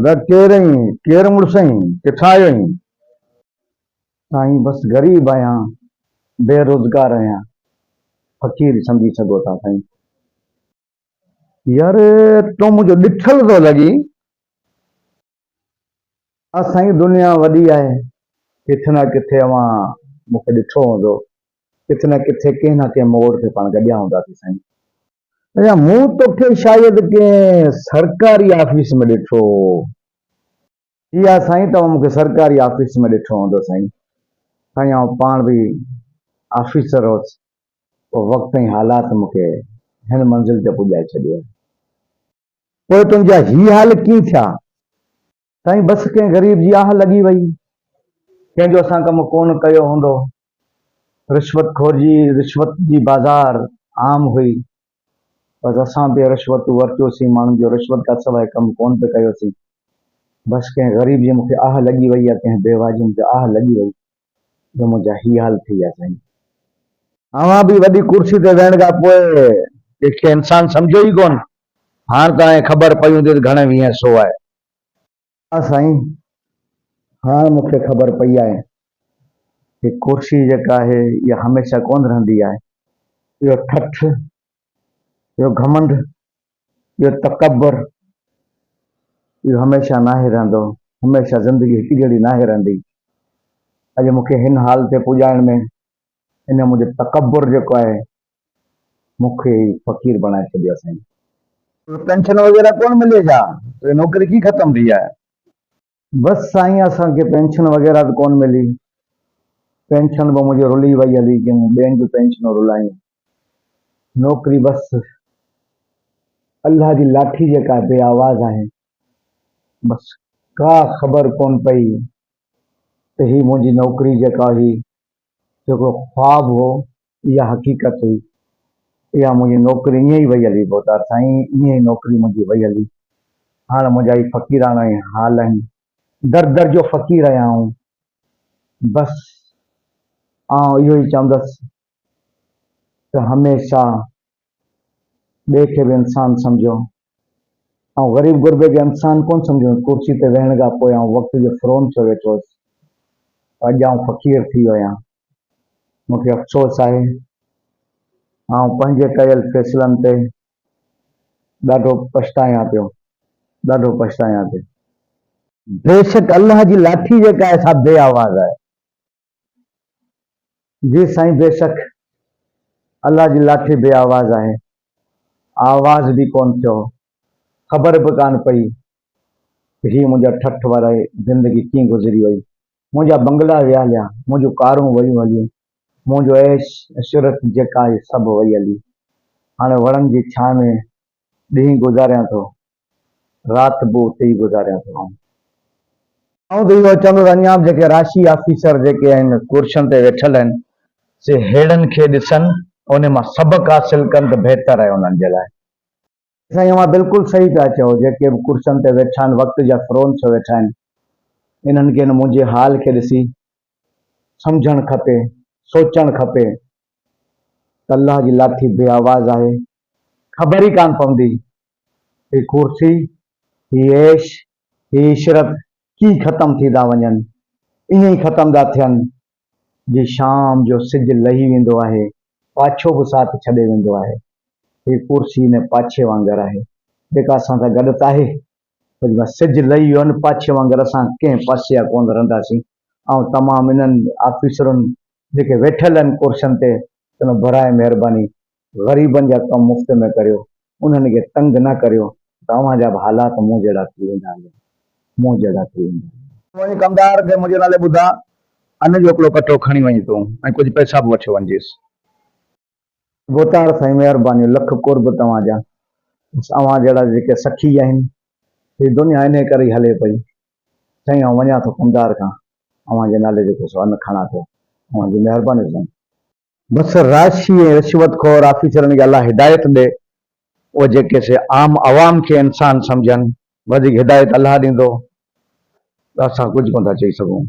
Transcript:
केरई केर मुड़सई किथां आयो आहीं? साईं बस गरीब आहियां, बेरोज़गार आहियां, फ़क़ीर सम्झी सघो था साईं। यार तो मुझे ॾिठल थो लॻी। साईं दुनिया वॾी आहे, किथे न किथे अवां मूंखे ॾिठो हूंदो, किथे न किथे कंहिं न कंहिं मोड़ ते पाण गॾिया हूंदासीं साईं। अच्छा मूं तोखे शायदि कंहिं सरकारी ऑफिस में ॾिठो। इहा साईं तव्हां मूंखे सरकारी ऑफिस में ॾिठो हूंदो साईं। साईं आउं पाण बि ऑफिसर हुउसि, पोइ वक़्त ऐं हालात मूंखे हिन मंज़िल ते पुॼाए छॾियो। पोइ तुंहिंजा ही हाल कीअं थिया? साईं बसि कंहिं ग़रीब जी आह लॻी वई, कंहिंजो असां कमु कोन कयो हूंदो, रिश्वत जी बाज़ार आम हुई, बसि असां बि रिश्वत वरितियोसीं, माण्हुनि जो रिश्वत खां सवाइ कमु कोन पिया कयोसीं। बसि कंहिं ग़रीब जी मूंखे आह लॻी वई आहे, कंहिं बेवा जी मूंखे आह लॻी वई, जो मुंहिंजा ही हाल थी विया साईं। अवां बि वॾी कुर्सी ते वेहण खां पोइ कंहिंखे इंसानु सम्झो ई कोन। हाणे तव्हांखे ख़बर पई हूंदी त घणे वीह सौ आहे। हा साईं, हाणे मूंखे ख़बर पई आहे कि कुर्सी जेका आहे इहा हमेशह कोन रहंदी आहे। इहो ठठ, इहो घमंड, इहो तकबर, इहो हमेशह नाहे रहंदो, हमेशह ज़िंदगी हिकु जहिड़ी नाहे रहंदी। अॼु मूंखे हिन हाल ते पुॼाइण में इन मुंहिंजो तकबर जेको आहे मूंखे फ़क़ीर बणाए छॾियो साईं। पेंशन वग़ैरह कोन मिले छा? नौकरी की ख़तम थी आहे? बसि साईं असांखे पेंशन वग़ैरह त कोन मिली, पेंशन बि मुंहिंजो रुली वई हली, कि मूं ॿियनि जूं पेंशनूं रुलायूं। नौकरी बसि अल्लाह जी लाठी जेका बे आवाज़ आहे, बसि का ख़बर कोन पई त ही मुंहिंजी नौकरी जेका हुई, जेको ख्वाबु हो, इहा हक़ीक़त हुई। इहा मुंहिंजी नौकरी ईअं ई वई हली पोइ साईं, ईअं ई नौकरी मुंहिंजी वई हली। हाणे मुंहिंजा ही फ़क़ीराना हाल आहिनि, दर दर जो फ़क़ीर आहियां आऊं। बसि आउं इहो ई चवंदुसि त हमेशह ॿिए खे बि इंसानु सम्झो, ऐं ग़रीब गुरबे खे इंसानु कोन सम्झो। कुर्सी ते वेहण खां पोइ आउं वक़्त जो फ़िरोन थियो वेठो हुउसि, अॼु आउं फ़क़ीर थी वियो आहियां। मूंखे अफ़सोस आहे, आउं पंहिंजे कयल फ़ैसिलनि ते ॾाढो पछतायां पियो, ॾाढो पछतायां पियो। बेशक अल्लाह जी लाठी जेका आहे सा बे आवाज़ आहे। जी साईं, बेशक अल्लाह जी लाठी बे आवाज़ आहे। आवाज़ बि कोन थियो, ख़बर बि कान पई कि ही मुंहिंजा ठठ वारा ज़िंदगी कीअं गुज़री वई। मुंहिंजा बंगला विया हलिया, मुंहिंजूं कारूं वयूं हलियूं, मुंहिंजो ऐश इशरत जेका आहे सभु वई हली। हाणे वणनि जी छां में ॾींहुं गुज़ारियां थो, राति बि उते ई गुज़ारियां थो। आउं त इहो चवंदुसि, अञा बि जेके राशि ऑफिसर जेके आहिनि कुर्सियुनि ते वेठल आहिनि, से हेड़नि खे ॾिसनि, उन मां सबक़ु हासिल कनि त बहितर आहे उन्हनि जे लाइ। साईं मां बिल्कुलु सही पिया चओ, जेके बि कुर्सियुनि ते वेठा आहिनि, वक़्त जा फ़िरोन थियो वेठा आहिनि, इन्हनि खे मुंहिंजे हाल खे ॾिसी सम्झणु खपे, सोचणु खपे त अल्लाह जी लाठी बे आवाज़ आहे। ख़बर ई कान पवंदी ही कुर्सी, ही ऐश, ही इशरत की ख़तमु थी था वञनि। ईअं ई ख़तमु था थियनि जी शाम जो सिजु लही वेंदो आहे, पाछो बि साथ छॾे वेंदो आहे। ही कुर्सी ने पाछे वांगुरु आहे, जेका असां सां गॾु त आहे, पर सिजु लही वियो न पाछे वांगुरु असां कंहिं पासे जा कोन रहंदासीं। ऐं तमामु इन्हनि ऑफिसरनि जेके वेठल आहिनि कुर्सियुनि ते, उन बराए महिरबानी ग़रीबनि जा कमु मुफ़्त में करियो, उन्हनि खे तंग न करियो, तव्हांजा बि हालात मूं जहिड़ा थी वेंदा, मूं जहिड़ा थी वेंदा। मुंहिंजे कमदार खे मुंहिंजे नाले ॿुधा, अन जो हिकिड़ो कटो खणी वञी तूं ऐं कुझु पैसा बि वठी वञिजेसि। गोतार साईं, महिरबानी, लख कुर्ब तव्हांजा। अव्हां जहिड़ा जेके सखी आहिनि, ही दुनिया इन करे ई हले पई। साईं आउं वञा थो कमदार खां, अव्हांजे नाले जेको सो अन खणा थो, अव्हांजी महिरबानी साईं। बसि राशि ऐं रिश्वतखोर ऑफिसरनि खे अलाह हिदायत ॾे, उहे जेके से आम अवाम खे इंसानु सम्झनि, वधीक हिदायत अलाह ॾींदो, असां कुझु कोन था चई सघूं।